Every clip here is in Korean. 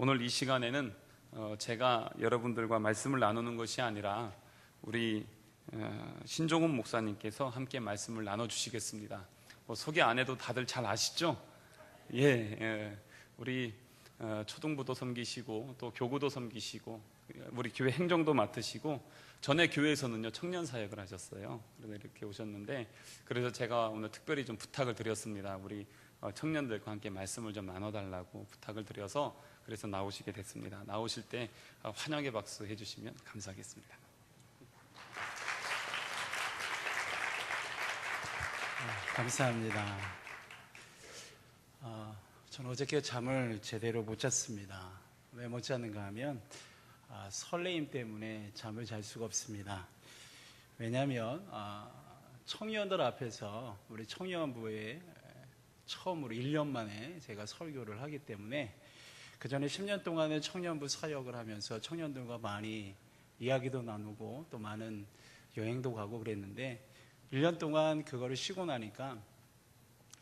오늘 이 시간에는 제가 여러분들과 말씀을 나누는 것이 아니라 우리 신종훈 목사님께서 함께 말씀을 나눠주시겠습니다. 소개 안 해도 다들 잘 아시죠? 우리 초등부도 섬기시고 또 교구도 섬기시고 우리 교회 행정도 맡으시고 전에 교회에서는요 청년 사역을 하셨어요. 그래서 이렇게 오셨는데, 그래서 제가 오늘 특별히 좀 부탁을 드렸습니다. 우리 청년들과 함께 말씀을 좀 나눠달라고 부탁을 드려서 그래서 나오시게 됐습니다. 나오실 때 환영의 박수 해주시면 감사하겠습니다. 감사합니다. 저는 어저께 잠을 제대로 못 잤습니다. 왜 못 잤는가 하면 설레임 때문에 잠을 잘 수가 없습니다. 왜냐하면 청년들 앞에서 우리 청년부에 처음으로 1년 만에 제가 설교를 하기 때문에 그 전에 10년 동안의 청년부 사역을 하면서 청년들과 많이 이야기도 나누고 또 많은 여행도 가고 그랬는데 1년 동안 그거를 쉬고 나니까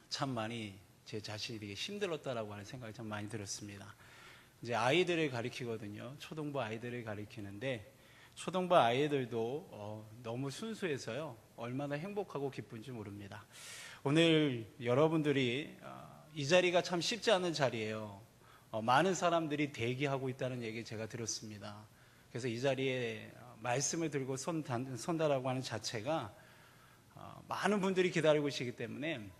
참 많이 제 자신이 되게 힘들었다라고 하는 생각이 참 많이 들었습니다. 이제 아이들을 가르치거든요. 초등부 아이들을 가르치는데 초등부 아이들도 너무 순수해서요 얼마나 행복하고 기쁜지 모릅니다. 오늘 여러분들이 이 자리가 참 쉽지 않은 자리예요. 많은 사람들이 대기하고 있다는 얘기 제가 들었습니다. 그래서 이 자리에 말씀을 들고 선다라고 하는 자체가 많은 분들이 기다리고 계시기 때문에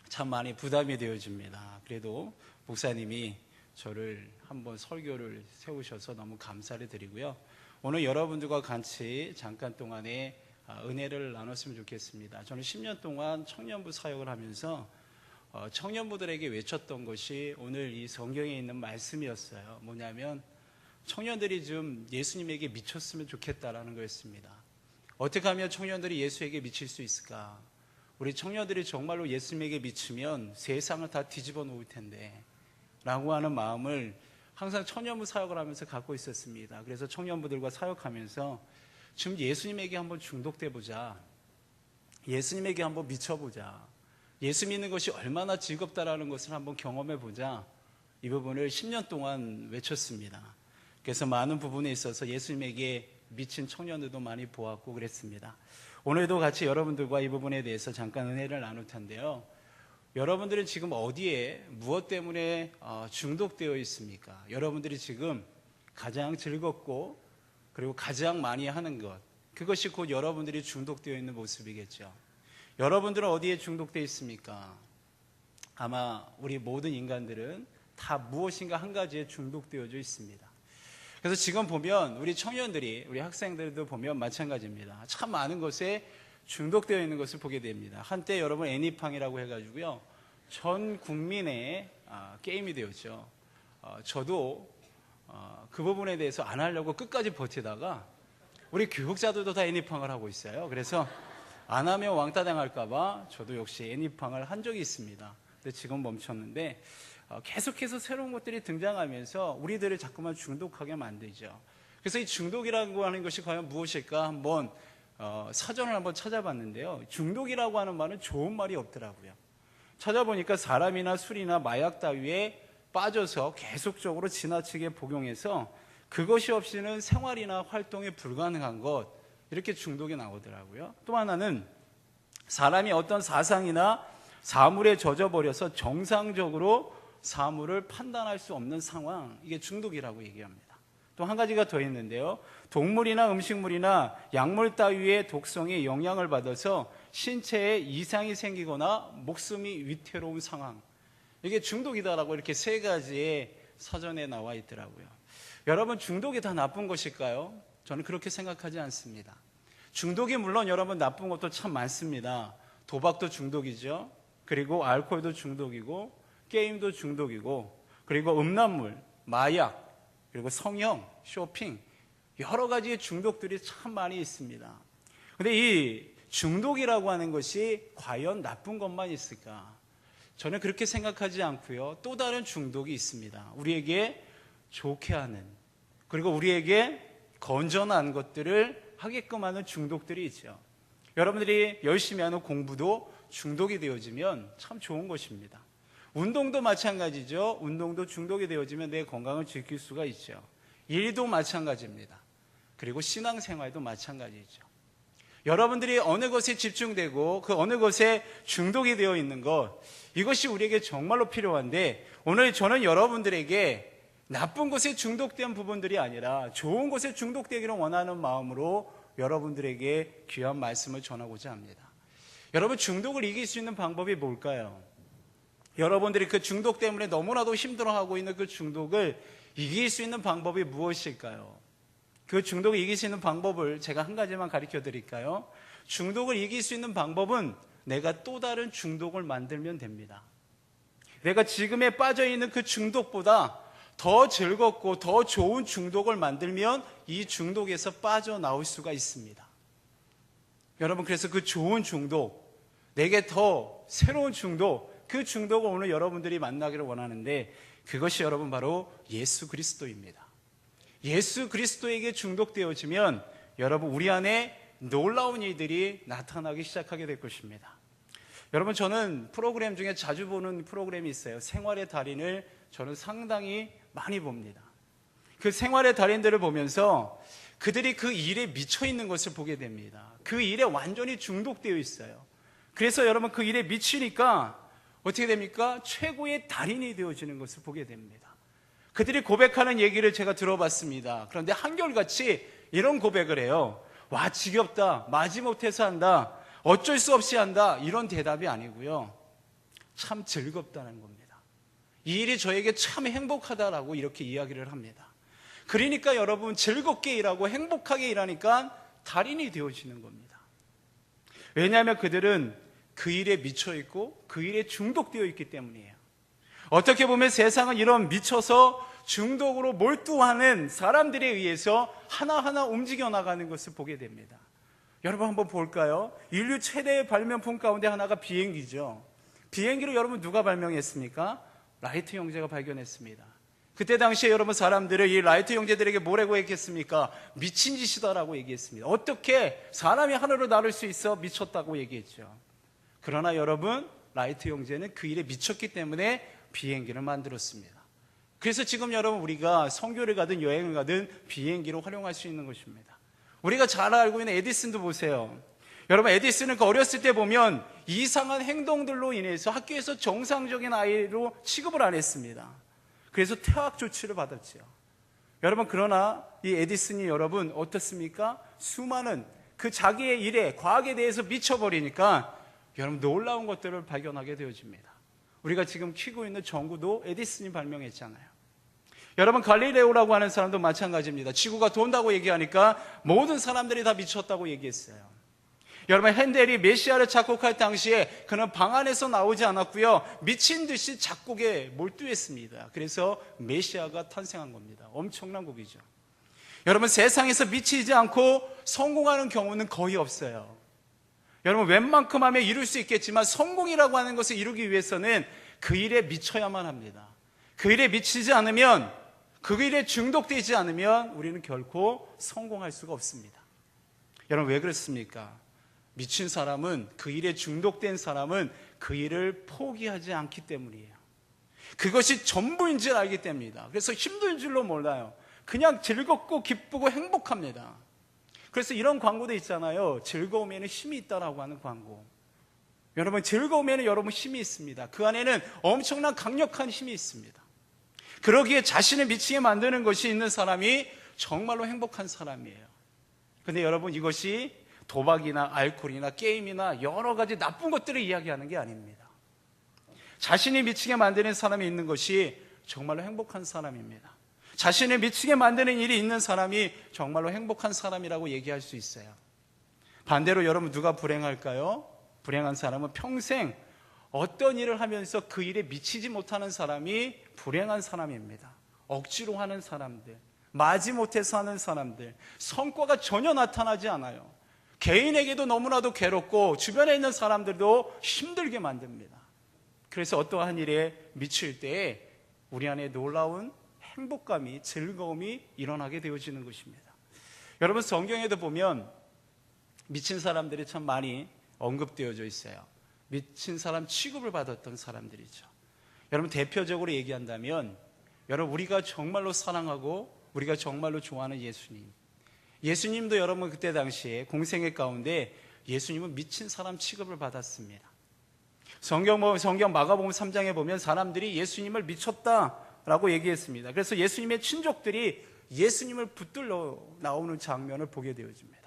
참 많이 부담이 되어집니다. 그래도 목사님이 저를 한번 설교를 세우셔서 너무 감사를 드리고요. 오늘 여러분들과 같이 잠깐 동안에 은혜를 나눴으면 좋겠습니다. 저는 10년 동안 청년부 사역을 하면서 청년부들에게 외쳤던 것이 오늘 이 성경에 있는 말씀이었어요. 뭐냐면 청년들이 좀 예수님에게 미쳤으면 좋겠다라는 거였습니다. 어떻게 하면 청년들이 예수에게 미칠 수 있을까? 우리 청년들이 정말로 예수님에게 미치면 세상을 다 뒤집어 놓을 텐데 라고 하는 마음을 항상 청년부 사역을 하면서 갖고 있었습니다. 그래서 청년부들과 사역하면서 지금 예수님에게 한번 중독돼 보자, 예수님에게 한번 미쳐보자, 예수 믿는 것이 얼마나 즐겁다라는 것을 한번 경험해 보자, 이 부분을 10년 동안 외쳤습니다. 그래서 많은 부분에 있어서 예수님에게 미친 청년들도 많이 보았고 그랬습니다. 오늘도 같이 여러분들과 이 부분에 대해서 잠깐 은혜를 나눌 텐데요. 여러분들은 지금 어디에 무엇 때문에 중독되어 있습니까? 여러분들이 지금 가장 즐겁고 그리고 가장 많이 하는 것, 그것이 곧 여러분들이 중독되어 있는 모습이겠죠. 여러분들은 어디에 중독되어 있습니까? 아마 우리 모든 인간들은 다 무엇인가 한 가지에 중독되어져 있습니다. 그래서 지금 보면 우리 청년들이, 우리 학생들도 보면 마찬가지입니다. 참 많은 것에 중독되어 있는 것을 보게 됩니다. 한때 여러분 애니팡이라고 해가지고요 전 국민의 게임이 되었죠. 저도 그 부분에 대해서 안 하려고 끝까지 버티다가 우리 교육자들도 다 애니팡을 하고 있어요. 그래서 안 하면 왕따 당할까봐 저도 역시 애니팡을 한 적이 있습니다. 근데 지금 멈췄는데 계속해서 새로운 것들이 등장하면서 우리들을 자꾸만 중독하게 만들죠. 그래서 이 중독이라고 하는 것이 과연 무엇일까 한번 사전을 한번 찾아봤는데요. 중독이라고 하는 말은 좋은 말이 없더라고요. 찾아보니까 사람이나 술이나 마약 따위에 빠져서 계속적으로 지나치게 복용해서 그것이 없이는 생활이나 활동이 불가능한 것, 이렇게 중독이 나오더라고요. 또 하나는 사람이 어떤 사상이나 사물에 젖어버려서 정상적으로 사물을 판단할 수 없는 상황, 이게 중독이라고 얘기합니다. 또 한 가지가 더 있는데요. 동물이나 음식물이나 약물 따위의 독성에 영향을 받아서 신체에 이상이 생기거나 목숨이 위태로운 상황, 이게 중독이다라고 이렇게 세 가지의 사전에 나와 있더라고요. 여러분, 중독이 다 나쁜 것일까요? 저는 그렇게 생각하지 않습니다. 중독이 물론 여러분 나쁜 것도 참 많습니다. 도박도 중독이죠. 그리고 알코올도 중독이고 게임도 중독이고, 그리고 음란물, 마약, 그리고 성형, 쇼핑, 여러 가지의 중독들이 참 많이 있습니다. 근데 이 중독이라고 하는 것이 과연 나쁜 것만 있을까? 저는 그렇게 생각하지 않고요. 또 다른 중독이 있습니다. 우리에게 좋게 하는, 그리고 우리에게 건전한 것들을 하게끔 하는 중독들이 있죠. 여러분들이 열심히 하는 공부도 중독이 되어지면 참 좋은 것입니다. 운동도 마찬가지죠. 운동도 중독이 되어지면 내 건강을 지킬 수가 있죠. 일도 마찬가지입니다. 그리고 신앙생활도 마찬가지죠. 여러분들이 어느 것에 집중되고 그 어느 것에 중독이 되어 있는 것, 이것이 우리에게 정말로 필요한데, 오늘 저는 여러분들에게 나쁜 것에 중독된 부분들이 아니라 좋은 것에 중독되기를 원하는 마음으로 여러분들에게 귀한 말씀을 전하고자 합니다. 여러분, 중독을 이길 수 있는 방법이 뭘까요? 여러분들이 그 중독 때문에 너무나도 힘들어하고 있는 그 중독을 이길 수 있는 방법이 무엇일까요? 그 중독을 이길 수 있는 방법을 제가 한 가지만 가르쳐 드릴까요? 중독을 이길 수 있는 방법은 내가 또 다른 중독을 만들면 됩니다. 내가 지금에 빠져 있는 그 중독보다 더 즐겁고 더 좋은 중독을 만들면 이 중독에서 빠져나올 수가 있습니다. 여러분, 그래서 그 좋은 중독, 내게 더 새로운 중독, 그 중독을 오늘 여러분들이 만나기를 원하는데, 그것이 여러분 바로 예수 그리스도입니다. 예수 그리스도에게 중독되어지면 여러분, 우리 안에 놀라운 일들이 나타나기 시작하게 될 것입니다. 여러분, 저는 프로그램 중에 자주 보는 프로그램이 있어요. 생활의 달인을 저는 상당히 많이 봅니다. 그 생활의 달인들을 보면서 그들이 그 일에 미쳐 있는 것을 보게 됩니다. 그 일에 완전히 중독되어 있어요. 그래서 여러분, 그 일에 미치니까 어떻게 됩니까? 최고의 달인이 되어지는 것을 보게 됩니다. 그들이 고백하는 얘기를 제가 들어봤습니다. 그런데 한결같이 이런 고백을 해요. 와, 지겹다, 마지못해서 한다, 어쩔 수 없이 한다, 이런 대답이 아니고요, 참 즐겁다는 겁니다. 이 일이 저에게 참 행복하다라고 이렇게 이야기를 합니다. 그러니까 여러분, 즐겁게 일하고 행복하게 일하니까 달인이 되어지는 겁니다. 왜냐하면 그들은 그 일에 미쳐 있고 그 일에 중독되어 있기 때문이에요. 어떻게 보면 세상은 이런 미쳐서 중독으로 몰두하는 사람들에 의해서 하나하나 움직여 나가는 것을 보게 됩니다. 여러분, 한번 볼까요? 인류 최대의 발명품 가운데 하나가 비행기죠. 비행기를 여러분 누가 발명했습니까? 라이트 형제가 발견했습니다. 그때 당시에 여러분, 사람들을 이 라이트 형제들에게 뭐라고 얘기했습니까? 미친 짓이다라고 얘기했습니다. 어떻게 사람이 하늘로 날을 수 있어? 미쳤다고 얘기했죠. 그러나 여러분, 라이트 형제는 그 일에 미쳤기 때문에 비행기를 만들었습니다. 그래서 지금 여러분, 우리가 선교를 가든 여행을 가든 비행기로 활용할 수 있는 것입니다. 우리가 잘 알고 있는 에디슨도 보세요. 여러분, 에디슨은 그 어렸을 때 보면 이상한 행동들로 인해서 학교에서 정상적인 아이로 취급을 안 했습니다. 그래서 퇴학 조치를 받았죠. 여러분, 그러나 이 에디슨이 여러분 어떻습니까? 수많은 그 자기의 일에, 과학에 대해서 미쳐버리니까 여러분, 놀라운 것들을 발견하게 되어집니다. 우리가 지금 키고 있는 전구도 에디슨이 발명했잖아요. 여러분, 갈릴레오라고 하는 사람도 마찬가지입니다. 지구가 돈다고 얘기하니까 모든 사람들이 다 미쳤다고 얘기했어요. 여러분, 핸델이 메시아를 작곡할 당시에 그는 방 안에서 나오지 않았고요, 미친 듯이 작곡에 몰두했습니다. 그래서 메시아가 탄생한 겁니다. 엄청난 곡이죠. 여러분, 세상에서 미치지 않고 성공하는 경우는 거의 없어요. 여러분, 웬만큼 하면 이룰 수 있겠지만 성공이라고 하는 것을 이루기 위해서는 그 일에 미쳐야만 합니다. 그 일에 미치지 않으면, 그 일에 중독되지 않으면 우리는 결코 성공할 수가 없습니다. 여러분, 왜 그렇습니까? 미친 사람은, 그 일에 중독된 사람은 그 일을 포기하지 않기 때문이에요. 그것이 전부인 줄 알기 때문입니다. 그래서 힘든 줄로 몰라요. 그냥 즐겁고 기쁘고 행복합니다. 그래서 이런 광고도 있잖아요. 즐거움에는 힘이 있다라고 하는 광고. 여러분, 즐거움에는 여러분 힘이 있습니다. 그 안에는 엄청난 강력한 힘이 있습니다. 그러기에 자신을 미치게 만드는 것이 있는 사람이 정말로 행복한 사람이에요. 그런데 여러분, 이것이 도박이나 알코올이나 게임이나 여러 가지 나쁜 것들을 이야기하는 게 아닙니다. 자신이 미치게 만드는 사람이 있는 것이 정말로 행복한 사람입니다. 자신을 미치게 만드는 일이 있는 사람이 정말로 행복한 사람이라고 얘기할 수 있어요. 반대로 여러분, 누가 불행할까요? 불행한 사람은 평생 어떤 일을 하면서 그 일에 미치지 못하는 사람이 불행한 사람입니다. 억지로 하는 사람들, 마지못해서 하는 사람들, 성과가 전혀 나타나지 않아요. 개인에게도 너무나도 괴롭고 주변에 있는 사람들도 힘들게 만듭니다. 그래서 어떠한 일에 미칠 때에 우리 안에 놀라운 행복감이, 즐거움이 일어나게 되어지는 것입니다. 여러분, 성경에도 보면 미친 사람들이 참 많이 언급되어져 있어요. 미친 사람 취급을 받았던 사람들이죠. 여러분 대표적으로 얘기한다면 여러분 우리가 정말로 사랑하고 우리가 정말로 좋아하는 예수님도 여러분 그때 당시에 공생애 가운데 예수님은 미친 사람 취급을 받았습니다. 성경 마가복음 3장에 보면 사람들이 예수님을 미쳤다라고 얘기했습니다. 그래서 예수님의 친족들이 예수님을 붙들러 나오는 장면을 보게 되어집니다.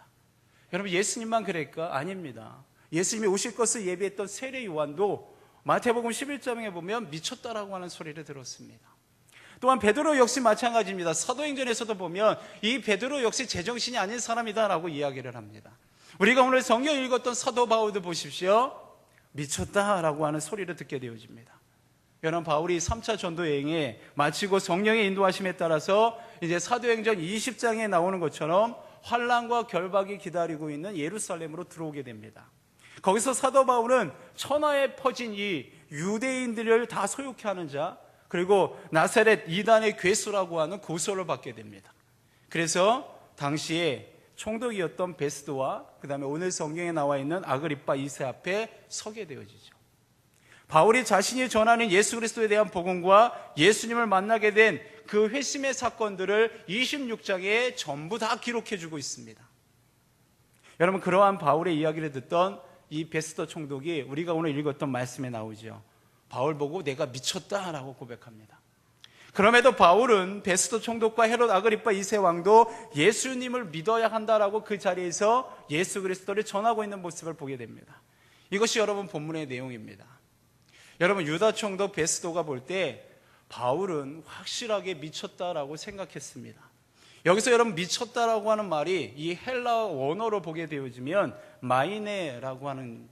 여러분 예수님만 그럴까? 아닙니다. 예수님이 오실 것을 예비했던 세례 요한도 마태복음 11장에 보면 미쳤다라고 하는 소리를 들었습니다. 또한 베드로 역시 마찬가지입니다. 사도행전에서도 보면 이 베드로 역시 제정신이 아닌 사람이다라고 이야기를 합니다. 우리가 오늘 성경 읽었던 사도 바울도 보십시오. 미쳤다라고 하는 소리를 듣게 되어집니다. 여러분 바울이 3차 전도 여행에 마치고 성령의 인도하심에 따라서 이제 사도행전 20장에 나오는 것처럼 환난과 결박이 기다리고 있는 예루살렘으로 들어오게 됩니다. 거기서 사도 바울은 천하에 퍼진 이 유대인들을 다 소욕케 하는 자, 그리고 나사렛 이단의 괴수라고 하는 고소를 받게 됩니다. 그래서 당시에 총독이었던 베스도와 그 다음에 오늘 성경에 나와 있는 아그리빠 2세 앞에 서게 되어지죠. 바울이 자신이 전하는 예수 그리스도에 대한 복음과 예수님을 만나게 된 그 회심의 사건들을 26장에 전부 다 기록해 주고 있습니다. 여러분 그러한 바울의 이야기를 듣던 이 베스도 총독이 우리가 오늘 읽었던 말씀에 나오죠. 바울 보고 내가 미쳤다라고 고백합니다. 그럼에도 바울은 베스도 총독과 헤롯 아그리빠 2세 왕도 예수님을 믿어야 한다라고 그 자리에서 예수 그리스도를 전하고 있는 모습을 보게 됩니다. 이것이 여러분 본문의 내용입니다. 여러분 유다 총독 베스도가 볼 때 바울은 확실하게 미쳤다라고 생각했습니다. 여기서 여러분 미쳤다라고 하는 말이 이 헬라어 원어로 보게 되어지면 마이네라고 하는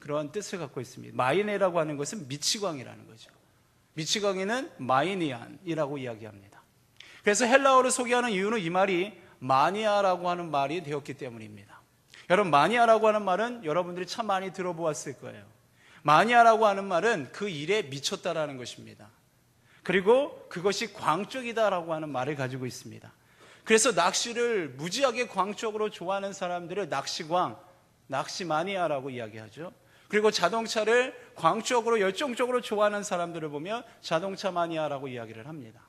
그러한 뜻을 갖고 있습니다. 마이네라고 하는 것은 미치광이라는 거죠. 미치광이는 마이니안이라고 이야기합니다. 그래서 헬라어를 소개하는 이유는 이 말이 마니아라고 하는 말이 되었기 때문입니다. 여러분 마니아라고 하는 말은 여러분들이 참 많이 들어보았을 거예요. 마니아라고 하는 말은 그 일에 미쳤다라는 것입니다. 그리고 그것이 광적이다라고 하는 말을 가지고 있습니다. 그래서 낚시를 무지하게 광적으로 좋아하는 사람들을 낚시광, 낚시마니아라고 이야기하죠. 그리고 자동차를 광적으로 열정적으로 좋아하는 사람들을 보면 자동차 마니아라고 이야기를 합니다.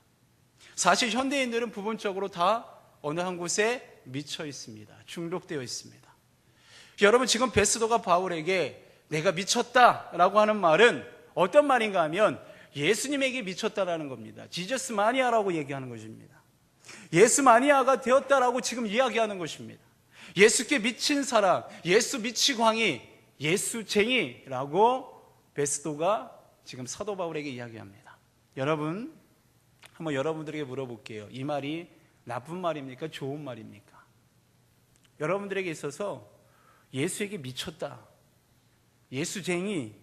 사실 현대인들은 부분적으로 다 어느 한 곳에 미쳐 있습니다. 중독되어 있습니다. 여러분 지금 베스도가 바울에게 내가 미쳤다라고 하는 말은 어떤 말인가 하면 예수님에게 미쳤다라는 겁니다. 지저스 마니아라고 얘기하는 것입니다. 예수 마니아가 되었다라고 지금 이야기하는 것입니다. 예수께 미친 사람, 예수 미치광이, 예수쟁이라고 베스도가 지금 사도 바울에게 이야기합니다. 여러분, 한번 여러분들에게 물어볼게요. 이 말이 나쁜 말입니까? 좋은 말입니까? 여러분들에게 있어서 예수에게 미쳤다, 예수쟁이,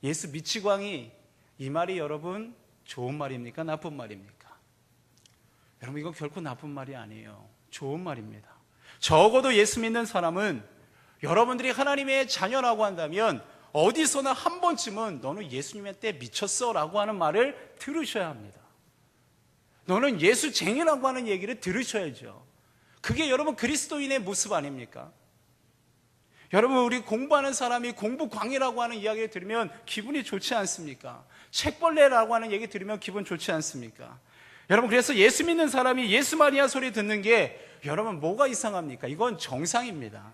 예수 미치광이, 이 말이 여러분 좋은 말입니까? 나쁜 말입니까? 여러분 이건 결코 나쁜 말이 아니에요. 좋은 말입니다. 적어도 예수 믿는 사람은 여러분들이 하나님의 자녀라고 한다면 어디서나 한 번쯤은 너는 예수님한테 미쳤어 라고 하는 말을 들으셔야 합니다. 너는 예수쟁이라고 하는 얘기를 들으셔야죠. 그게 여러분 그리스도인의 모습 아닙니까? 여러분 우리 공부하는 사람이 공부광이라고 하는 이야기를 들으면 기분이 좋지 않습니까? 책벌레라고 하는 얘기 들으면 기분 좋지 않습니까? 여러분 그래서 예수 믿는 사람이 예수 마니아 소리 듣는 게 여러분 뭐가 이상합니까? 이건 정상입니다.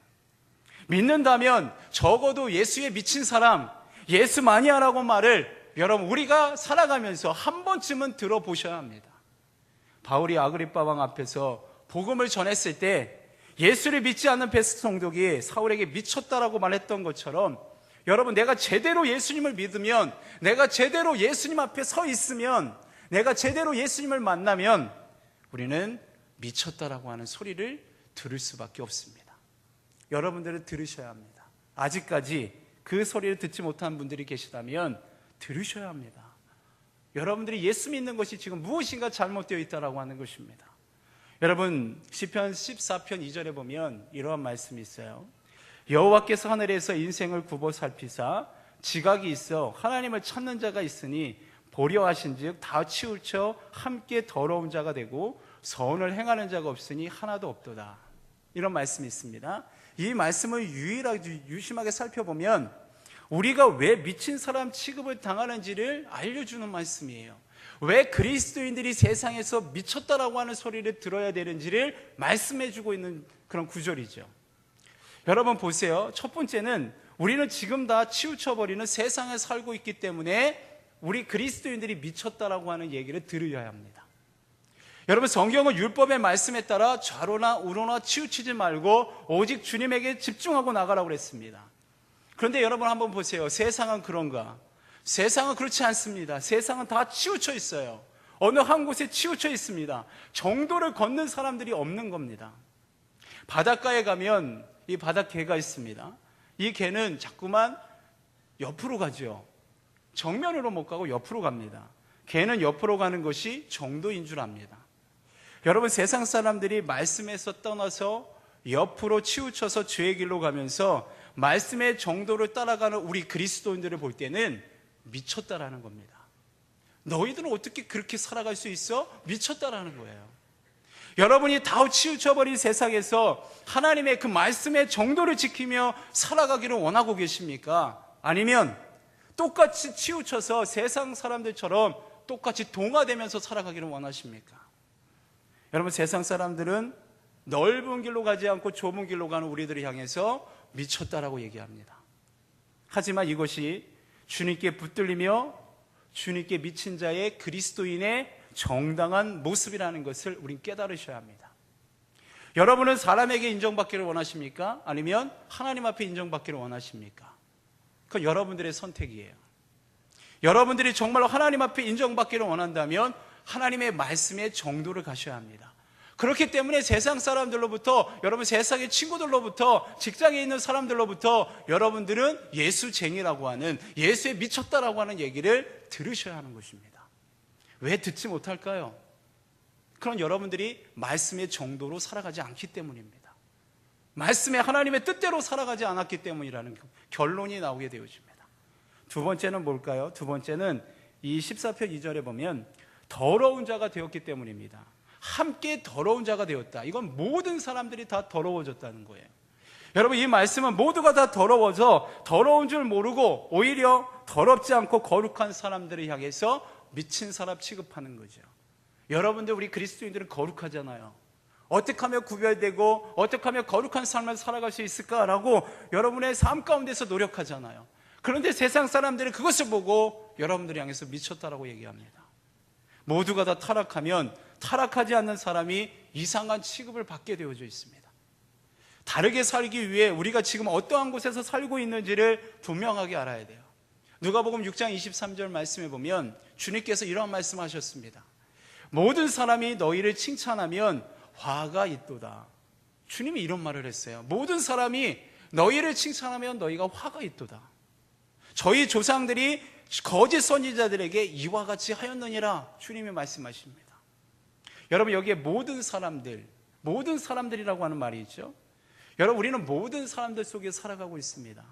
믿는다면 적어도 예수에 미친 사람, 예수 마니아라고 말을 여러분 우리가 살아가면서 한 번쯤은 들어보셔야 합니다. 바울이 아그리빠 왕 앞에서 복음을 전했을 때 예수를 믿지 않는 베스도 총독이 사울에게 미쳤다라고 말했던 것처럼 여러분 내가 제대로 예수님을 믿으면, 내가 제대로 예수님 앞에 서 있으면, 내가 제대로 예수님을 만나면 우리는 미쳤다라고 하는 소리를 들을 수밖에 없습니다. 여러분들은 들으셔야 합니다. 아직까지 그 소리를 듣지 못한 분들이 계시다면 들으셔야 합니다. 여러분들이 예수 믿는 것이 지금 무엇인가 잘못되어 있다라고 하는 것입니다. 여러분 시편 14편 2절에 보면 이러한 말씀이 있어요. 여호와께서 하늘에서 인생을 굽어 살피사 지각이 있어 하나님을 찾는 자가 있으니 보려 하신즉 다 치우쳐 함께 더러운 자가 되고 선을 행하는 자가 없으니 하나도 없도다. 이런 말씀이 있습니다. 이 말씀을 유심하게 살펴보면 우리가 왜 미친 사람 취급을 당하는지를 알려주는 말씀이에요. 왜 그리스도인들이 세상에서 미쳤다라고 하는 소리를 들어야 되는지를 말씀해주고 있는 그런 구절이죠. 여러분 보세요. 첫 번째는 우리는 지금 다 치우쳐버리는 세상에 살고 있기 때문에 우리 그리스도인들이 미쳤다라고 하는 얘기를 들어야 합니다. 여러분, 성경은 율법의 말씀에 따라 좌로나 우로나 치우치지 말고 오직 주님에게 집중하고 나가라고 그랬습니다. 그런데 여러분 한번 보세요. 세상은 그런가? 세상은 그렇지 않습니다. 세상은 다 치우쳐 있어요. 어느 한 곳에 치우쳐 있습니다. 정도를 걷는 사람들이 없는 겁니다. 바닷가에 가면 이 바닷개가 있습니다. 이 개는 자꾸만 옆으로 가죠. 정면으로 못 가고 옆으로 갑니다. 개는 옆으로 가는 것이 정도인 줄 압니다. 여러분, 세상 사람들이 말씀에서 떠나서 옆으로 치우쳐서 죄의 길로 가면서 말씀의 정도를 따라가는 우리 그리스도인들을 볼 때는 미쳤다라는 겁니다. 너희들은 어떻게 그렇게 살아갈 수 있어? 미쳤다라는 거예요. 여러분이 다 치우쳐버린 세상에서 하나님의 그 말씀의 정도를 지키며 살아가기를 원하고 계십니까? 아니면 똑같이 치우쳐서 세상 사람들처럼 똑같이 동화되면서 살아가기를 원하십니까? 여러분, 세상 사람들은 넓은 길로 가지 않고 좁은 길로 가는 우리들을 향해서 미쳤다라고 얘기합니다. 하지만 이것이 주님께 붙들리며 주님께 미친 자의 그리스도인의 정당한 모습이라는 것을 우린 깨달으셔야 합니다. 여러분은 사람에게 인정받기를 원하십니까? 아니면 하나님 앞에 인정받기를 원하십니까? 그건 여러분들의 선택이에요. 여러분들이 정말로 하나님 앞에 인정받기를 원한다면 하나님의 말씀의 정도를 가셔야 합니다. 그렇기 때문에 세상 사람들로부터, 여러분 세상의 친구들로부터, 직장에 있는 사람들로부터 여러분들은 예수쟁이라고 하는, 예수에 미쳤다라고 하는 얘기를 들으셔야 하는 것입니다. 왜 듣지 못할까요? 그런 여러분들이 말씀의 정도로 살아가지 않기 때문입니다. 말씀의 하나님의 뜻대로 살아가지 않았기 때문이라는 결론이 나오게 되어집니다. 두 번째는 뭘까요? 두 번째는 이 14편 2절에 보면 더러운 자가 되었기 때문입니다. 함께 더러운 자가 되었다. 이건 모든 사람들이 다 더러워졌다는 거예요. 여러분, 이 말씀은 모두가 다 더러워져 더러운 줄 모르고 오히려 더럽지 않고 거룩한 사람들을 향해서 미친 사람 취급하는 거죠. 여러분들, 우리 그리스도인들은 거룩하잖아요. 어떻게 하면 구별되고 어떻게 하면 거룩한 삶을 살아갈 수 있을까라고 여러분의 삶 가운데서 노력하잖아요. 그런데 세상 사람들은 그것을 보고 여러분들을 향해서 미쳤다라고 얘기합니다. 모두가 다 타락하면 타락하지 않는 사람이 이상한 취급을 받게 되어져 있습니다. 다르게 살기 위해 우리가 지금 어떠한 곳에서 살고 있는지를 분명하게 알아야 돼요. 누가복음 6장 23절 말씀에 보면 주님께서 이런 말씀하셨습니다. 모든 사람이 너희를 칭찬하면 화가 있도다. 주님이 이런 말을 했어요. 모든 사람이 너희를 칭찬하면 너희가 화가 있도다. 저희 조상들이 거짓 선지자들에게 이와 같이 하였느니라 주님이 말씀하십니다. 여러분, 여기에 모든 사람들이라고 하는 말이 있죠. 여러분, 우리는 모든 사람들 속에 살아가고 있습니다.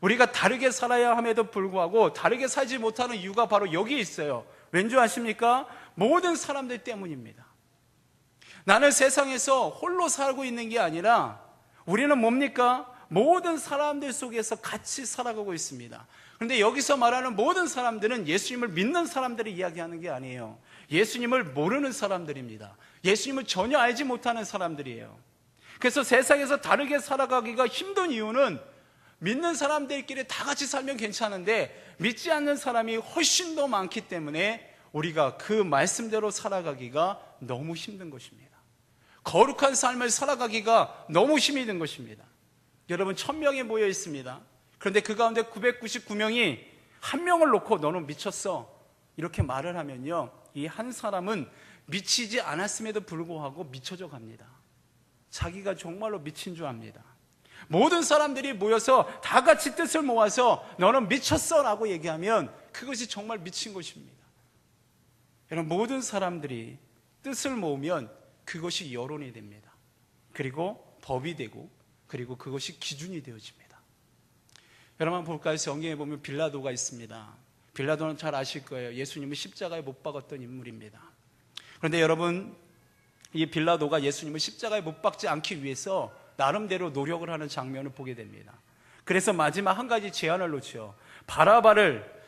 우리가 다르게 살아야 함에도 불구하고 다르게 살지 못하는 이유가 바로 여기 있어요. 왠지 아십니까? 모든 사람들 때문입니다. 나는 세상에서 홀로 살고 있는 게 아니라 우리는 뭡니까? 모든 사람들 속에서 같이 살아가고 있습니다. 그런데 여기서 말하는 모든 사람들은 예수님을 믿는 사람들을 이야기하는 게 아니에요. 예수님을 모르는 사람들입니다. 예수님을 전혀 알지 못하는 사람들이에요. 그래서 세상에서 다르게 살아가기가 힘든 이유는 믿는 사람들끼리 다 같이 살면 괜찮은데 믿지 않는 사람이 훨씬 더 많기 때문에 우리가 그 말씀대로 살아가기가 너무 힘든 것입니다. 거룩한 삶을 살아가기가 너무 힘이 든 것입니다. 여러분, 1000명이 모여 있습니다. 그런데 그 가운데 999명이 한 명을 놓고 너는 미쳤어 이렇게 말을 하면요, 이 한 사람은 미치지 않았음에도 불구하고 미쳐져 갑니다. 자기가 정말로 미친 줄 압니다. 모든 사람들이 모여서 다 같이 뜻을 모아서 너는 미쳤어 라고 얘기하면 그것이 정말 미친 것입니다. 여러분, 모든 사람들이 뜻을 모으면 그것이 여론이 됩니다. 그리고 법이 되고 그리고 그것이 기준이 되어집니다. 여러분, 한번 볼까요? 성경에 보면 빌라도가 있습니다. 빌라도는 잘 아실 거예요. 예수님을 십자가에 못 박았던 인물입니다. 그런데 여러분, 이 빌라도가 예수님을 십자가에 못 박지 않기 위해서 나름대로 노력을 하는 장면을 보게 됩니다. 그래서 마지막 한 가지 제안을 놓죠.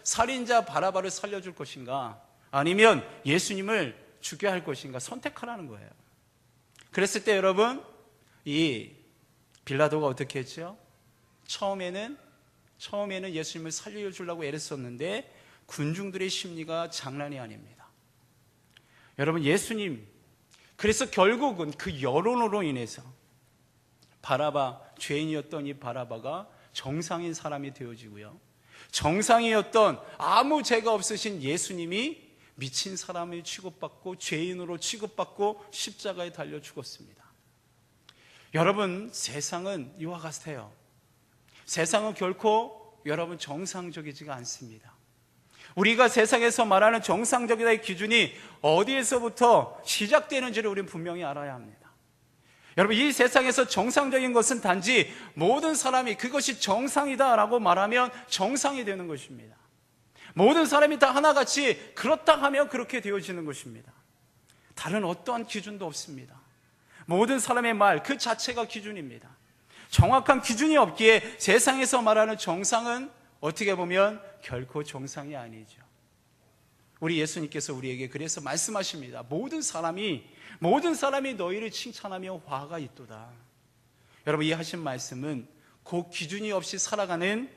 살인자 바라바를 살려줄 것인가, 아니면 예수님을 죽여야 할 것인가 선택하라는 거예요. 그랬을 때 여러분, 이 빌라도가 어떻게 했죠? 처음에는 예수님을 살려주려고 애를 썼는데 군중들의 심리가 장난이 아닙니다. 여러분, 예수님, 그래서 결국은 그 여론으로 인해서 죄인이었던 이 바라바가 정상인 사람이 되어지고요, 정상이었던 아무 죄가 없으신 예수님이 미친 사람을 취급받고 죄인으로 취급받고 십자가에 달려 죽었습니다. 여러분, 세상은 이와 같아요. 세상은 결코 여러분 정상적이지가 않습니다. 우리가 세상에서 말하는 정상적이다의 기준이 어디에서부터 시작되는지를 우리는 분명히 알아야 합니다. 여러분, 이 세상에서 정상적인 것은 단지 모든 사람이 그것이 정상이다라고 말하면 정상이 되는 것입니다. 모든 사람이 다 하나같이 그렇다 하면 그렇게 되어지는 것입니다. 다른 어떠한 기준도 없습니다. 모든 사람의 말 그 자체가 기준입니다. 정확한 기준이 없기에 세상에서 말하는 정상은 어떻게 보면 결코 정상이 아니죠. 우리 예수님께서 우리에게 그래서 말씀하십니다. 모든 사람이 너희를 칭찬하며 화가 있도다. 여러분, 이 하신 말씀은 그 기준이 없이 살아가는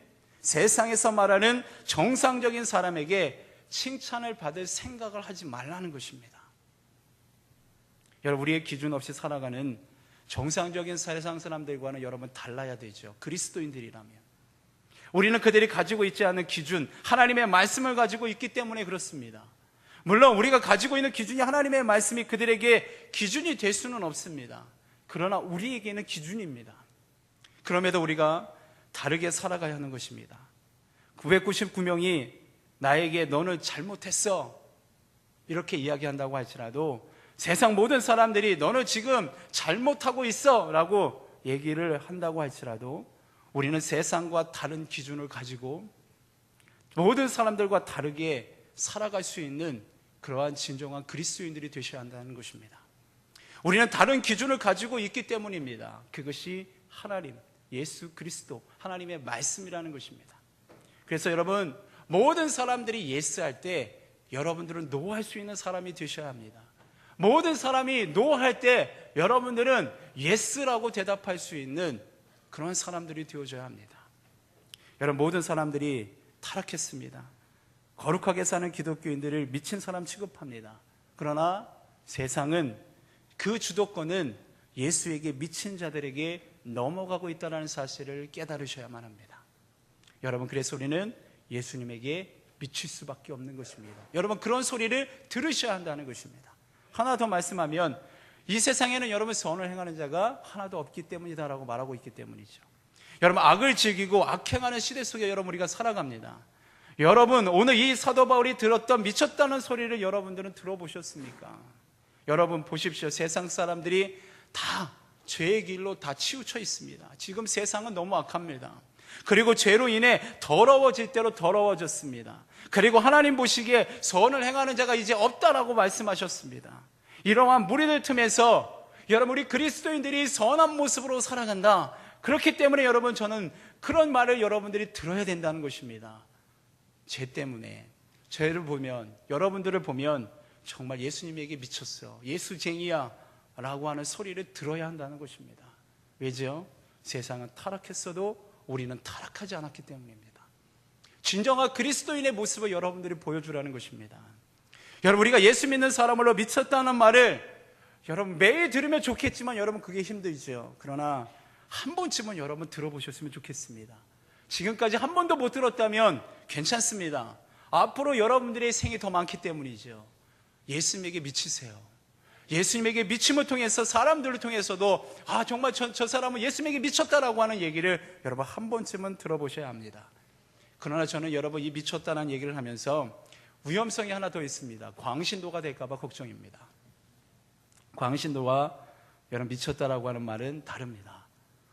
세상에서 말하는 정상적인 사람에게 칭찬을 받을 생각을 하지 말라는 것입니다. 여러분, 우리의 기준 없이 살아가는 정상적인 세상 사람들과는 여러분 달라야 되죠. 그리스도인들이라면. 우리는 그들이 가지고 있지 않은 기준, 하나님의 말씀을 가지고 있기 때문에 그렇습니다. 물론 우리가 가지고 있는 기준이 하나님의 말씀이 그들에게 기준이 될 수는 없습니다. 그러나 우리에게는 기준입니다. 그럼에도 우리가 다르게 살아가야 하는 것입니다. 999명이 나에게 너는 잘못했어 이렇게 이야기한다고 할지라도 세상 모든 사람들이 너는 지금 잘못하고 있어 라고 얘기를 한다고 할지라도 우리는 세상과 다른 기준을 가지고 모든 사람들과 다르게 살아갈 수 있는 그러한 진정한 그리스도인들이 되셔야 한다는 것입니다. 우리는 다른 기준을 가지고 있기 때문입니다. 그것이 하나님, 예수 그리스도, 하나님의 말씀이라는 것입니다. 그래서 여러분, 모든 사람들이 예스할 때 여러분들은 노할 수 있는 사람이 되셔야 합니다. 모든 사람이 노할 때 여러분들은 예스라고 대답할 수 있는 그런 사람들이 되어줘야 합니다. 여러분, 모든 사람들이 타락했습니다. 거룩하게 사는 기독교인들을 미친 사람 취급합니다. 그러나 세상은 그 주도권은 예수에게 미친 자들에게 넘어가고 있다는 사실을 깨달으셔야만 합니다. 여러분, 그래서 우리는 예수님에게 미칠 수밖에 없는 것입니다. 여러분, 그런 소리를 들으셔야 한다는 것입니다. 하나 더 말씀하면 이 세상에는 여러분 선을 행하는 자가 하나도 없기 때문이다라고 말하고 있기 때문이죠. 여러분, 악을 즐기고 악행하는 시대 속에 여러분 우리가 살아갑니다. 여러분, 오늘 이 사도 바울이 들었던 미쳤다는 소리를 여러분들은 들어보셨습니까? 여러분 보십시오. 세상 사람들이 다 죄의 길로 다 치우쳐 있습니다. 지금 세상은 너무 악합니다. 그리고 죄로 인해 더러워질 대로 더러워졌습니다. 그리고 하나님 보시기에 선을 행하는 자가 이제 없다라고 말씀하셨습니다. 이러한 무리들 틈에서 여러분, 우리 그리스도인들이 선한 모습으로 살아간다. 그렇기 때문에 여러분, 저는 그런 말을 여러분들이 들어야 된다는 것입니다. 죄 때문에 죄를 보면, 여러분들을 보면 정말 예수님에게 미쳤어, 예수쟁이야 라고 하는 소리를 들어야 한다는 것입니다. 왜죠? 세상은 타락했어도 우리는 타락하지 않았기 때문입니다. 진정한 그리스도인의 모습을 여러분들이 보여주라는 것입니다. 여러분, 우리가 예수 믿는 사람으로 미쳤다는 말을 여러분 매일 들으면 좋겠지만 여러분 그게 힘들죠. 그러나 한 번쯤은 여러분 들어보셨으면 좋겠습니다. 지금까지 한 번도 못 들었다면 괜찮습니다. 앞으로 여러분들의 생이 더 많기 때문이죠. 예수님에게 미치세요. 예수님에게 미침을 통해서 사람들을 통해서도 정말 저 사람은 예수님에게 미쳤다라고 하는 얘기를 여러분 한 번쯤은 들어보셔야 합니다. 그러나 저는 여러분 이 미쳤다는 얘기를 하면서 위험성이 하나 더 있습니다. 광신도가 될까 봐 걱정입니다. 광신도와 여러분 미쳤다라고 하는 말은 다릅니다.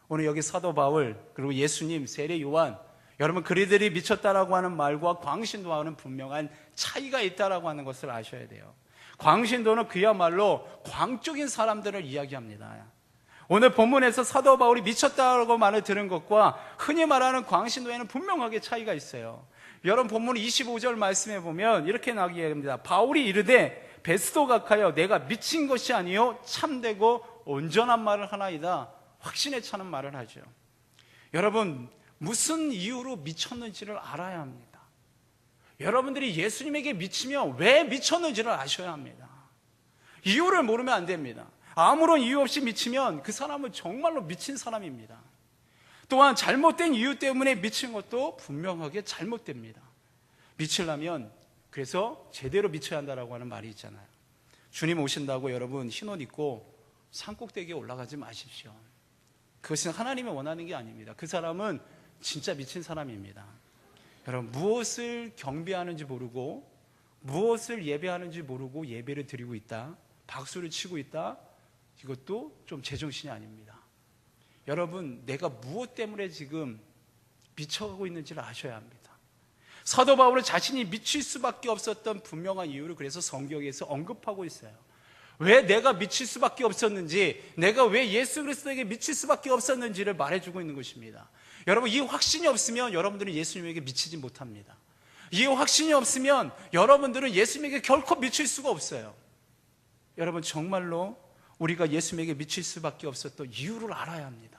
오늘 여기 사도 바울 그리고 예수님, 세례 요한, 여러분 그리들이 미쳤다라고 하는 말과 광신도와는 분명한 차이가 있다라고 하는 것을 아셔야 돼요. 광신도는 그야말로 광적인 사람들을 이야기합니다. 오늘 본문에서 사도 바울이 미쳤다고 말을 들은 것과 흔히 말하는 광신도에는 분명하게 차이가 있어요. 여러분 본문 25절 말씀해 보면 이렇게 나오게 됩니다. 바울이 이르되 베스도 각하여 내가 미친 것이 아니요 참되고 온전한 말을 하나이다. 확신에 차는 말을 하죠. 여러분 무슨 이유로 미쳤는지를 알아야 합니다. 여러분들이 예수님에게 미치면 왜 미쳤는지를 아셔야 합니다. 이유를 모르면 안 됩니다. 아무런 이유 없이 미치면 그 사람은 정말로 미친 사람입니다. 또한 잘못된 이유 때문에 미친 것도 분명하게 잘못됩니다. 미치려면 그래서 제대로 미쳐야 한다라고 하는 말이 있잖아요. 주님 오신다고 여러분 흰옷 입고 산꼭대기에 올라가지 마십시오. 그것은 하나님이 원하는 게 아닙니다. 그 사람은 진짜 미친 사람입니다. 여러분 무엇을 경배하는지 모르고 무엇을 예배하는지 모르고 예배를 드리고 있다, 박수를 치고 있다, 이것도 좀 제정신이 아닙니다. 여러분 내가 무엇 때문에 지금 미쳐가고 있는지를 아셔야 합니다. 사도 바울은 자신이 미칠 수밖에 없었던 분명한 이유를 그래서 성경에서 언급하고 있어요. 왜 내가 미칠 수밖에 없었는지, 내가 왜 예수 그리스도에게 미칠 수밖에 없었는지를 말해주고 있는 것입니다. 여러분 이 확신이 없으면 여러분들은 예수님에게 미치지 못합니다. 이 확신이 없으면 여러분들은 예수님에게 결코 미칠 수가 없어요. 여러분 정말로 우리가 예수님에게 미칠 수밖에 없었던 이유를 알아야 합니다.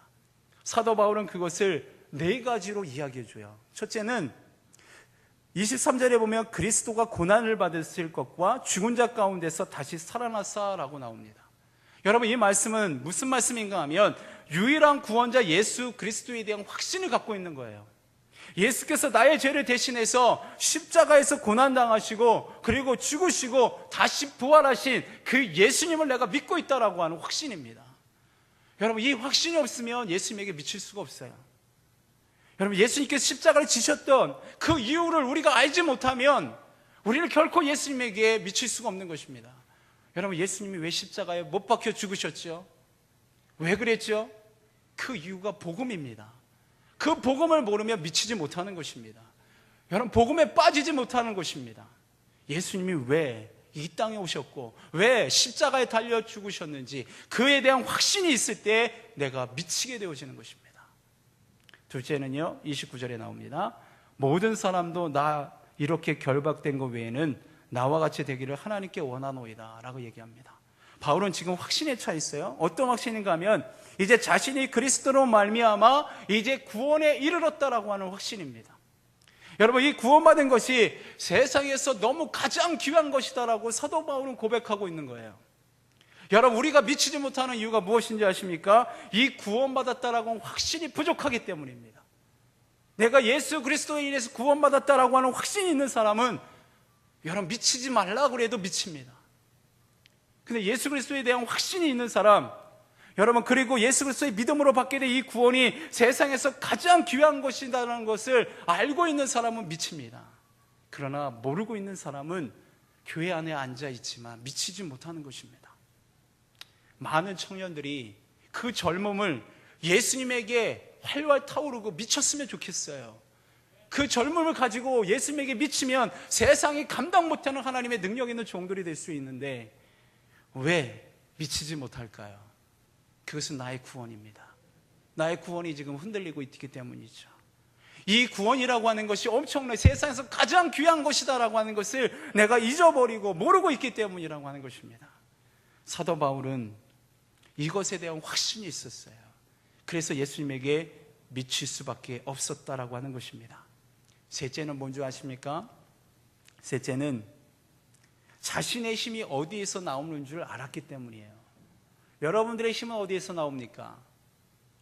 사도 바울은 그것을 4가지로 이야기해 줘요. 첫째는 23절에 보면 그리스도가 고난을 받았을 것과 죽은 자 가운데서 다시 살아났사라고 나옵니다. 여러분 이 말씀은 무슨 말씀인가 하면 유일한 구원자 예수 그리스도에 대한 확신을 갖고 있는 거예요. 예수께서 나의 죄를 대신해서 십자가에서 고난당하시고 그리고 죽으시고 다시 부활하신 그 예수님을 내가 믿고 있다라고 하는 확신입니다. 여러분 이 확신이 없으면 예수님에게 미칠 수가 없어요. 여러분 예수님께서 십자가를 지셨던 그 이유를 우리가 알지 못하면 우리는 결코 예수님에게 미칠 수가 없는 것입니다. 여러분 예수님이 왜 십자가에 못 박혀 죽으셨죠? 왜 그랬죠? 그 이유가 복음입니다. 그 복음을 모르면 미치지 못하는 것입니다. 여러분 복음에 빠지지 못하는 것입니다. 예수님이 왜 이 땅에 오셨고 왜 십자가에 달려 죽으셨는지 그에 대한 확신이 있을 때 내가 미치게 되어지는 것입니다. 둘째는요 29절에 나옵니다. 모든 사람도 나 이렇게 결박된 것 외에는 나와 같이 되기를 하나님께 원하노이다 라고 얘기합니다. 바울은 지금 확신에 차 있어요. 어떤 확신인가 하면 이제 자신이 그리스도로 말미암아 이제 구원에 이르렀다라고 하는 확신입니다. 여러분 이 구원받은 것이 세상에서 너무 가장 귀한 것이다라고 사도 바울은 고백하고 있는 거예요. 여러분 우리가 미치지 못하는 이유가 무엇인지 아십니까? 이 구원받았다라고 하는 확신이 부족하기 때문입니다. 내가 예수 그리스도에 인해서 구원받았다라고 하는 확신이 있는 사람은 여러분 미치지 말라고 그래도 미칩니다. 근데 예수 그리스도에 대한 확신이 있는 사람, 여러분 그리고 예수 그리스도의 믿음으로 받게 된 이 구원이 세상에서 가장 귀한 것이라는 것을 알고 있는 사람은 미칩니다. 그러나 모르고 있는 사람은 교회 안에 앉아 있지만 미치지 못하는 것입니다. 많은 청년들이 그 젊음을 예수님에게 활활 타오르고 미쳤으면 좋겠어요. 그 젊음을 가지고 예수님에게 미치면 세상이 감당 못하는 하나님의 능력 있는 종들이 될 수 있는데 왜 미치지 못할까요? 그것은 나의 구원입니다. 나의 구원이 지금 흔들리고 있기 때문이죠. 이 구원이라고 하는 것이 엄청나게 세상에서 가장 귀한 것이다라고 하는 것을 내가 잊어버리고 모르고 있기 때문이라고 하는 것입니다. 사도 바울은 이것에 대한 확신이 있었어요. 그래서 예수님에게 미칠 수밖에 없었다라고 하는 것입니다. 셋째는 뭔지 아십니까? 셋째는 자신의 힘이 어디에서 나오는 줄 알았기 때문이에요. 여러분들의 힘은 어디에서 나옵니까?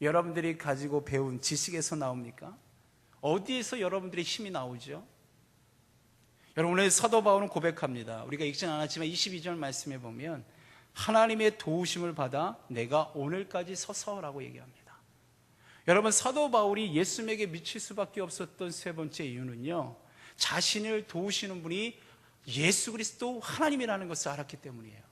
여러분들이 가지고 배운 지식에서 나옵니까? 어디에서 여러분들의 힘이 나오죠? 여러분 오늘 사도 바울은 고백합니다. 우리가 읽진 않았지만 22절 말씀에 보면 하나님의 도우심을 받아 내가 오늘까지 서서라고 얘기합니다. 여러분 사도 바울이 예수님에게 미칠 수밖에 없었던 세 번째 이유는요, 자신을 도우시는 분이 예수 그리스도 하나님이라는 것을 알았기 때문이에요.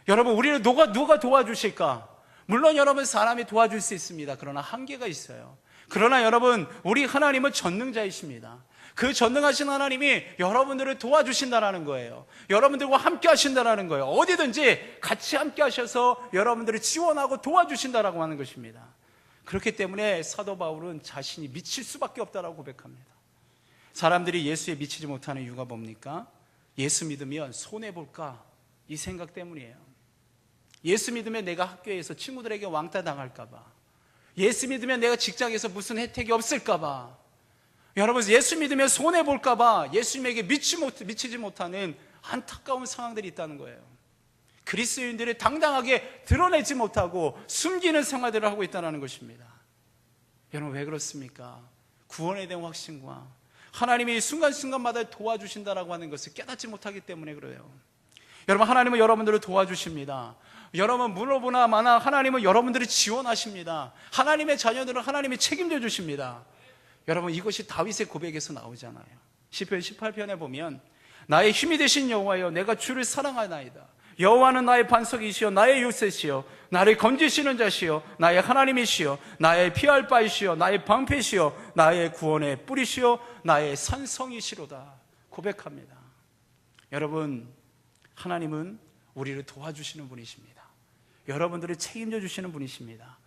여러분 우리를 누가 도와주실까? 물론 여러분 사람이 도와줄 수 있습니다. 그러나 한계가 있어요. 그러나 여러분, 우리 하나님은 전능자이십니다. 그 전능하신 하나님이 여러분들을 도와주신다는 거예요. 여러분들과 함께 하신다는 거예요. 어디든지 같이 함께 하셔서 여러분들을 지원하고 도와주신다라고 하는 것입니다. 그렇기 때문에 사도 바울은 자신이 미칠 수밖에 없다라고 고백합니다. 사람들이 예수에 미치지 못하는 이유가 뭡니까? 예수 믿으면 손해볼까? 이 생각 때문이에요. 예수 믿으면 내가 학교에서 친구들에게 왕따 당할까 봐, 예수 믿으면 내가 직장에서 무슨 혜택이 없을까 봐, 여러분 예수 믿으면 손해볼까 봐 예수님에게 미치지 못하는 안타까운 상황들이 있다는 거예요. 그리스도인들이 당당하게 드러내지 못하고 숨기는 생활들을 하고 있다는 것입니다. 여러분 왜 그렇습니까? 구원에 대한 확신과 하나님이 순간순간마다 도와주신다라고 하는 것을 깨닫지 못하기 때문에 그래요. 여러분 하나님은 여러분들을 도와주십니다. 여러분 물어보나 마나 하나님은 여러분들을 지원하십니다. 하나님의 자녀들은 하나님이 책임져 주십니다. 여러분 이것이 다윗의 고백에서 나오잖아요. 시편 18편에 보면 나의 힘이 되신 여호와여 내가 주를 사랑하나이다. 여호와는 나의 반석이시여 나의 요새시여 나를 건지시는 자시여 나의 하나님이시여 나의 피할 바이시여 나의 방패시여 나의 구원의 뿌리시여 나의 산성이시로다 고백합니다. 여러분 하나님은 우리를 도와주시는 분이십니다. 여러분들을 책임져 주시는 분이십니다.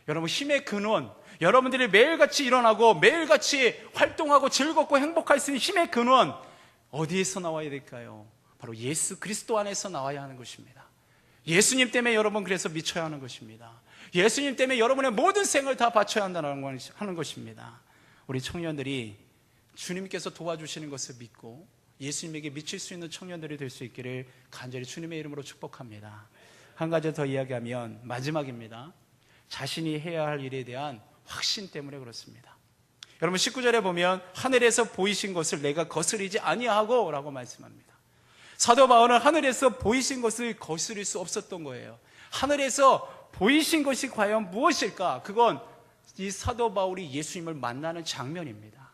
여러분 힘의 근원, 여러분들이 매일같이 일어나고 매일같이 활동하고 즐겁고 행복할 수 있는 힘의 근원 어디에서 나와야 될까요? 바로 예수 그리스도 안에서 나와야 하는 것입니다. 예수님 때문에 여러분 그래서 미쳐야 하는 것입니다. 예수님 때문에 여러분의 모든 생을 다 바쳐야 하는 것입니다. 우리 청년들이 주님께서 도와주시는 것을 믿고 예수님에게 미칠 수 있는 청년들이 될 수 있기를 간절히 주님의 이름으로 축복합니다. 한 가지 더 이야기하면 마지막입니다. 자신이 해야 할 일에 대한 확신 때문에 그렇습니다. 여러분 19절에 보면 하늘에서 보이신 것을 내가 거스르지 아니하고 라고 말씀합니다. 사도 바울은 하늘에서 보이신 것을 거스릴 수 없었던 거예요. 하늘에서 보이신 것이 과연 무엇일까? 그건 이 사도 바울이 예수님을 만나는 장면입니다.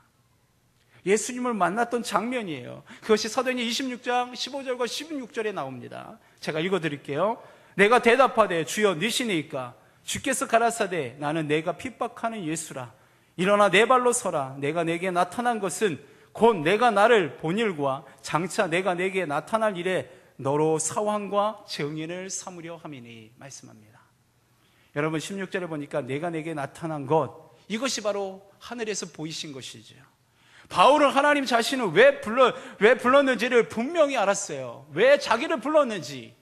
예수님을 만났던 장면이에요. 그것이 사도행전 26장 15절과 16절에 나옵니다. 제가 읽어드릴게요. 내가 대답하되 주여 니시니이까 주께서 가라사대 나는 내가 핍박하는 예수라. 일어나 내 발로 서라. 내가 내게 나타난 것은 곧 내가 나를 본 일과 장차 내가 내게 나타날 일에 너로 사황과 증인을 삼으려 함이니 말씀합니다. 여러분 16절에 보니까 내가 내게 나타난 것, 이것이 바로 하늘에서 보이신 것이죠. 바울은 하나님 자신을 왜 불렀는지를 분명히 알았어요. 왜 자기를 불렀는지.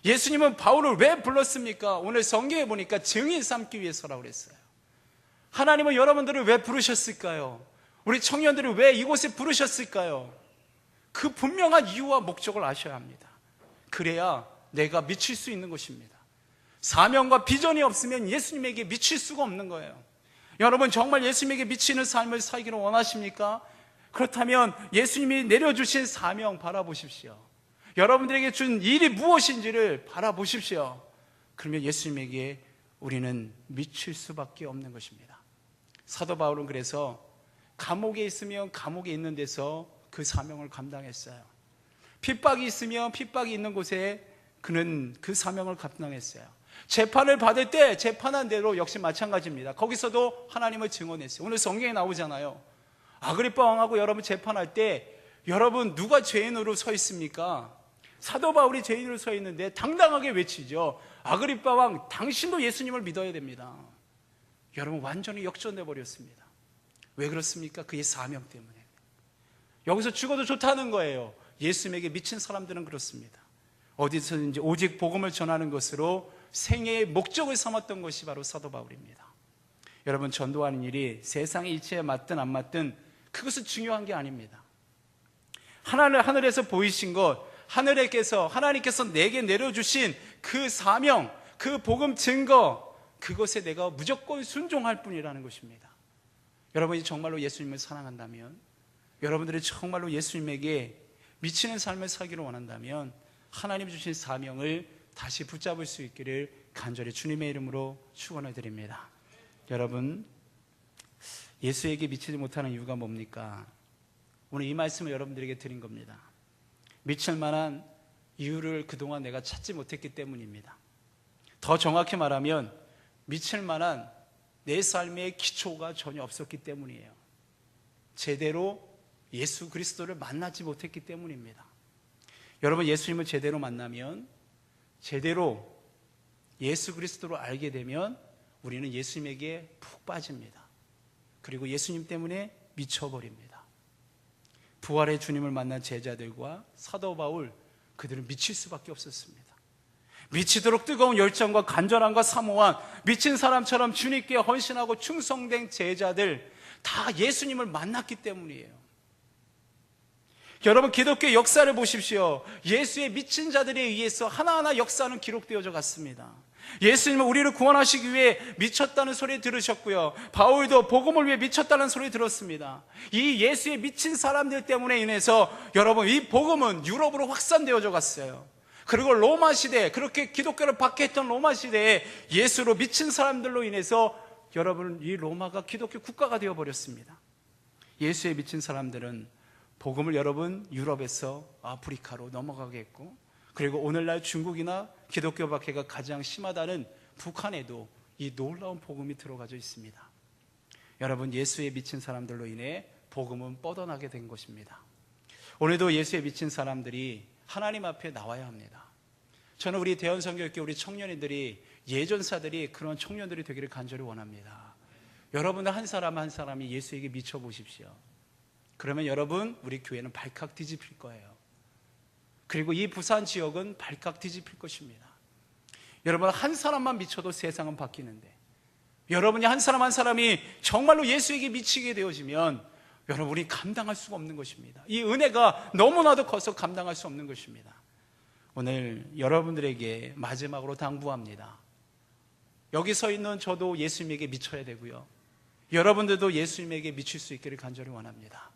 예수님은 바울을 왜 불렀습니까? 오늘 성경에 보니까 증인 삼기 위해서라고 그랬어요. 하나님은 여러분들을 왜 부르셨을까요? 우리 청년들을 왜 이곳에 부르셨을까요? 그 분명한 이유와 목적을 아셔야 합니다. 그래야 내가 미칠 수 있는 것입니다. 사명과 비전이 없으면 예수님에게 미칠 수가 없는 거예요. 여러분 정말 예수님에게 미치는 삶을 살기를 원하십니까? 그렇다면 예수님이 내려주신 사명 바라보십시오. 여러분들에게 준 일이 무엇인지를 바라보십시오. 그러면 예수님에게 우리는 미칠 수밖에 없는 것입니다. 사도 바울은 그래서 감옥에 있으면 감옥에 있는 데서 그 사명을 감당했어요. 핍박이 있으면 핍박이 있는 곳에 그는 그 사명을 감당했어요. 재판을 받을 때 재판한 대로 역시 마찬가지입니다. 거기서도 하나님을 증언했어요. 오늘 성경에 나오잖아요. 아그리빠 왕하고 여러분 재판할 때 여러분 누가 죄인으로 서 있습니까? 사도 바울이 죄인으로 서 있는데 당당하게 외치죠. 아그리빠 왕 당신도 예수님을 믿어야 됩니다. 여러분 완전히 역전돼 버렸습니다. 왜 그렇습니까? 그의 사명 때문에. 여기서 죽어도 좋다는 거예요. 예수님에게 미친 사람들은 그렇습니다. 어디서든지 오직 복음을 전하는 것으로 생애의 목적을 삼았던 것이 바로 사도 바울입니다. 여러분 전도하는 일이 세상의 이치에 맞든 안 맞든 그것은 중요한 게 아닙니다. 하늘에서 보이신 것, 하나님께서 내게 내려주신 그 사명, 그 복음 증거, 그것에 내가 무조건 순종할 뿐이라는 것입니다. 여러분이 정말로 예수님을 사랑한다면, 여러분들이 정말로 예수님에게 미치는 삶을 살기를 원한다면 하나님이 주신 사명을 다시 붙잡을 수 있기를 간절히 주님의 이름으로 축원을 드립니다. 여러분 예수에게 미치지 못하는 이유가 뭡니까? 오늘 이 말씀을 여러분들에게 드린 겁니다. 미칠 만한 이유를 그동안 내가 찾지 못했기 때문입니다. 더 정확히 말하면 미칠 만한 내 삶의 기초가 전혀 없었기 때문이에요. 제대로 예수 그리스도를 만나지 못했기 때문입니다. 여러분, 예수님을 제대로 만나면, 제대로 예수 그리스도를 알게 되면 우리는 예수님에게 푹 빠집니다. 그리고 예수님 때문에 미쳐버립니다. 부활의 주님을 만난 제자들과 사도 바울, 그들은 미칠 수밖에 없었습니다. 미치도록 뜨거운 열정과 간절함과 사모한 미친 사람처럼 주님께 헌신하고 충성된 제자들, 다 예수님을 만났기 때문이에요. 여러분, 기독교 역사를 보십시오. 예수의 미친 자들에 의해서 하나하나 역사는 기록되어져 갔습니다. 예수님은 우리를 구원하시기 위해 미쳤다는 소리 들으셨고요, 바울도 복음을 위해 미쳤다는 소리 들었습니다. 이 예수의 미친 사람들 때문에 인해서 여러분, 이 복음은 유럽으로 확산되어져 갔어요. 그리고 로마 시대, 그렇게 기독교를 박해했던 로마 시대에 예수로 미친 사람들로 인해서 여러분, 이 로마가 기독교 국가가 되어버렸습니다. 예수에 미친 사람들은 복음을 여러분, 유럽에서 아프리카로 넘어가게 했고, 그리고 오늘날 중국이나 기독교 박해가 가장 심하다는 북한에도 이 놀라운 복음이 들어가져 있습니다. 여러분, 예수에 미친 사람들로 인해 복음은 뻗어나게 된 것입니다. 오늘도 예수에 미친 사람들이 하나님 앞에 나와야 합니다. 저는 우리 대원성교육교 우리 청년인들이, 예전사들이 그런 청년들이 되기를 간절히 원합니다. 여러분들 한 사람 한 사람이 예수에게 미쳐 보십시오. 그러면 여러분, 우리 교회는 발칵 뒤집힐 거예요. 그리고 이 부산 지역은 발칵 뒤집힐 것입니다. 여러분, 한 사람만 미쳐도 세상은 바뀌는데, 여러분이 한 사람 한 사람이 정말로 예수에게 미치게 되어지면 여러분, 우리 감당할 수가 없는 것입니다. 이 은혜가 너무나도 커서 감당할 수 없는 것입니다. 오늘 여러분들에게 마지막으로 당부합니다. 여기 서 있는 저도 예수님에게 미쳐야 되고요, 여러분들도 예수님에게 미칠 수 있기를 간절히 원합니다.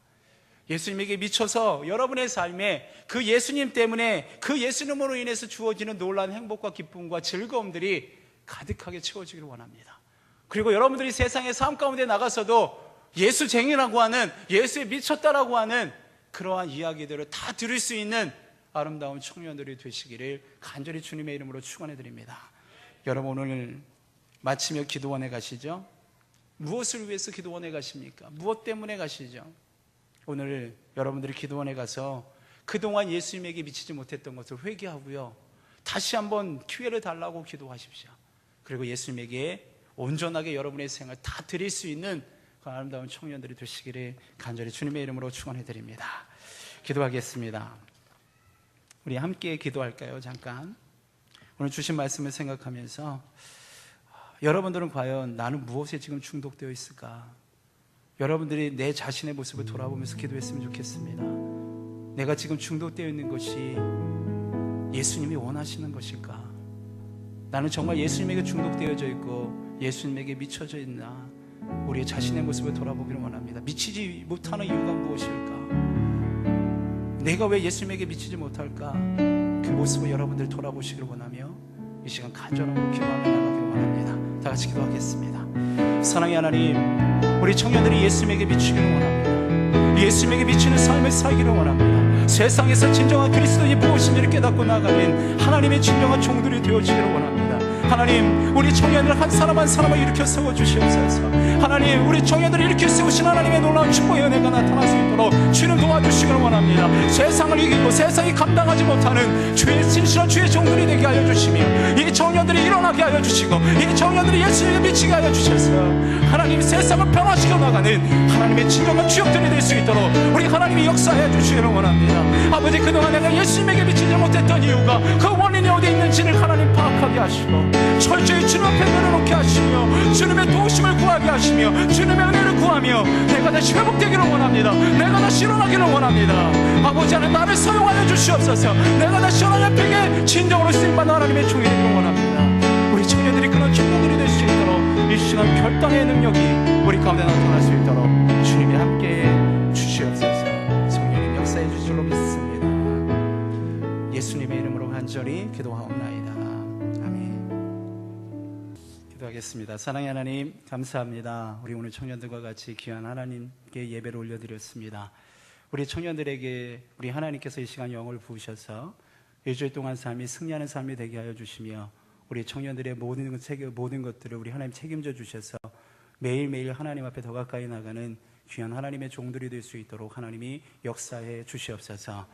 예수님에게 미쳐서 여러분의 삶에 그 예수님 때문에, 그 예수님으로 인해서 주어지는 놀라운 행복과 기쁨과 즐거움들이 가득하게 채워지기를 원합니다. 그리고 여러분들이 세상의 삶 가운데 나가서도 예수쟁이라고 하는, 예수에 미쳤다라고 하는 그러한 이야기들을 다 들을 수 있는 아름다운 청년들이 되시기를 간절히 주님의 이름으로 축원해 드립니다. 여러분, 오늘 마치며 기도원에 가시죠? 무엇을 위해서 기도원에 가십니까? 무엇 때문에 가시죠? 오늘 여러분들이 기도원에 가서 그동안 예수님에게 미치지 못했던 것을 회개하고요, 다시 한번 기회를 달라고 기도하십시오. 그리고 예수님에게 온전하게 여러분의 생을 다 드릴 수 있는 그 아름다운 청년들이 되시기를 간절히 주님의 이름으로 축원해 드립니다. 기도하겠습니다. 우리 함께 기도할까요? 잠깐 오늘 주신 말씀을 생각하면서, 여러분들은 과연 나는 무엇에 지금 중독되어 있을까? 여러분들이 내 자신의 모습을 돌아보면서 기도했으면 좋겠습니다. 내가 지금 중독되어 있는 것이 예수님이 원하시는 것일까? 나는 정말 예수님에게 중독되어져 있고 예수님에게 미쳐져 있나? 우리의 자신의 모습을 돌아보기를 원합니다. 미치지 못하는 이유가 무엇일까? 내가 왜 예수님에게 미치지 못할까? 그 모습을 여러분들 돌아보시기를 원하며 이 시간 간절함으로 기도하며 나가기를 원합니다. 다 같이 기도하겠습니다. 사랑의 하나님, 우리 청년들이 예수님에게 미치기를 원합니다. 예수님에게 미치는 삶을 살기를 원합니다. 세상에서 진정한 그리스도인이 무엇인지를 깨닫고 나가는 하나님의 진정한 종들이 되어지기를 원합니다. 하나님, 우리 청년들 한 사람 한 사람을 일으켜 세워주시옵소서. 하나님, 우리 청년들을 일으켜 세우신 하나님의 놀라운 축복의 은혜가 나타날 수 있도록 주님 도와주시기를 원합니다. 세상을 이기고 세상이 감당하지 못하는 주의 진실한 주의 종들이 되게 하여 주시며, 이 청년들이 일어나게 하여 주시고, 이 청년들이 예수님에 미치게 하여 주셔서 하나님, 세상을 변화시켜 나가는 하나님의 진정한 주역들이 될 수 있도록 우리 하나님이 역사해 주시기를 원합니다. 아버지, 그동안 내가 예수님에게 미치지 못했던 이유가, 그 원인이 어디 있는지를 하나님 파악하게 하시고 철저히 주님 앞에 내려놓게 하시며 주님의 도우심을 구하게 하시며 주님의 은혜를 구하며 내가 다시 회복되기를 원합니다. 내가 다시 일어나기를 원합니다. 아버지 하나님, 나를 사용하여 주시옵소서. 내가 다시 하나님 앞에 진정으로 쓰임받는 하나님의 종이 되기를 원합니다. 우리 청년들이 그런 청년들이 될 수 있도록 이 시간 결단의 능력이 우리 가운데 나타날 수 있도록 주님이 함께해 주시옵소서. 성령님 역사해 주실 줄로 믿습니다. 예수님의 이름으로 간절히 기도하옵나이다. 아멘. 기도하겠습니다. 사랑의 하나님, 감사합니다. 우리 오늘 청년들과 같이 귀한 하나님께 예배를 올려드렸습니다. 우리 청년들에게 우리 하나님께서 이 시간 영을 부으셔서 일주일 동안 삶이 승리하는 삶이 되게 하여 주시며, 우리 청년들의 모든 것들을 우리 하나님 책임져 주셔서 매일매일 하나님 앞에 더 가까이 나가는 귀한 하나님의 종들이 될 수 있도록 하나님이 역사해 주시옵소서.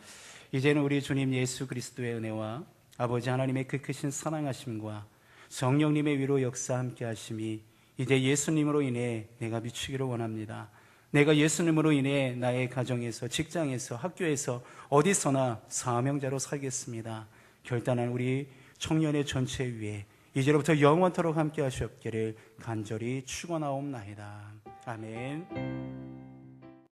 이제는 우리 주님 예수 그리스도의 은혜와 아버지 하나님의 그 크신 사랑하심과 성령님의 위로 역사 함께 하심이 이제 예수님으로 인해 내가 미치기를 원합니다. 내가 예수님으로 인해 나의 가정에서, 직장에서, 학교에서 어디서나 사명자로 살겠습니다. 결단한 우리 청년의 전체 위에 이제로부터 영원토록 함께 하시옵기를 간절히 축원하옵나이다. 아멘.